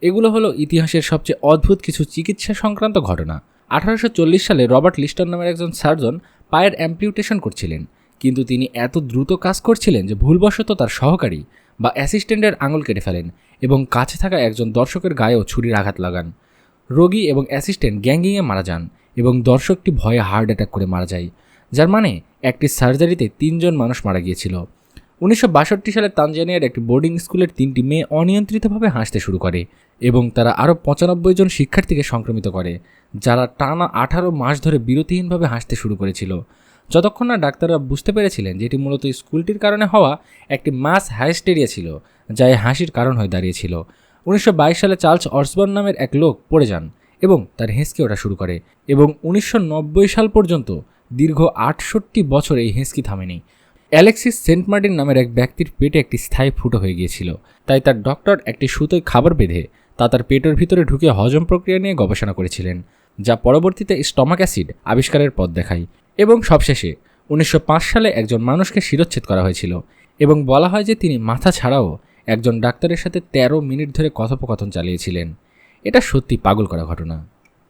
এগুলো হলো ইতিহাসের সবচেয়ে অদ্ভুত কিছু চিকিৎসা সংক্রান্ত ঘটনা। 1840 সালে রবার্ট লিস্টন নামের একজন সার্জন পায়ের অ্যাম্পিউটেশন করছিলেন, কিন্তু তিনি এত দ্রুত কাজ করছিলেন যে ভুলবশত তার সহকারী বা অ্যাসিস্ট্যান্টের আঙুল কেটে ফেলেন এবং কাছে থাকা একজন দর্শকের গায়েও ছুরির আঘাত লাগান। রোগী এবং অ্যাসিস্ট্যান্ট গ্যাঙ্গিংয়ে মারা যান এবং দর্শকটি ভয়ে হার্ট অ্যাটাক করে মারা যায়, যার মানে একটি সার্জারিতে 3 জন মানুষ মারা গিয়েছিল। 1962 সালে তানজানিয়ার একটি বোর্ডিং স্কুলের 3টি মেয়ে অনিয়ন্ত্রিতভাবে হাসতে শুরু করে এবং তারা আরও 95 জন শিক্ষার্থীকে সংক্রমিত করে, যারা টানা 18 মাস ধরে বিরতিহীনভাবে হাসতে শুরু করেছিল, যতক্ষণ না ডাক্তাররা বুঝতে পেরেছিলেন যে এটি মূলত স্কুলটির কারণে হওয়া একটি মাস হাইস্টেরিয়া ছিল, যা এই হাসির কারণ হয়ে দাঁড়িয়েছিল। 1922 সালে চার্লস অসবর্ন নামের এক লোক পড়ে যান এবং তার হেঁচকি ওঠা শুরু করে এবং 1990 সাল পর্যন্ত দীর্ঘ 68 বছর এই হেঁচকি থামেনি। অ্যালেক্সিস সেন্ট মার্টিন নামের এক ব্যক্তির পেটে একটি স্থায়ী ফুটো হয়ে গিয়েছিল, তাই তার ডক্টর একটি সুতোয় খাবার বেঁধে তা তার পেটের ভিতরে ঢুকে হজম প্রক্রিয়া নিয়ে গবেষণা করেছিলেন, যা পরবর্তীতে স্টমাক অ্যাসিড আবিষ্কারের পথ দেখায়। এবং সবশেষে 1905 সালে একজন মানুষকে শিরচ্ছেদ করা হয়েছিল এবং বলা হয় যে তিনি মাথা ছাড়াও একজন ডাক্তারের সাথে 13 মিনিট ধরে কথোপকথন চালিয়েছিলেন। এটা সত্যি পাগল করা ঘটনা।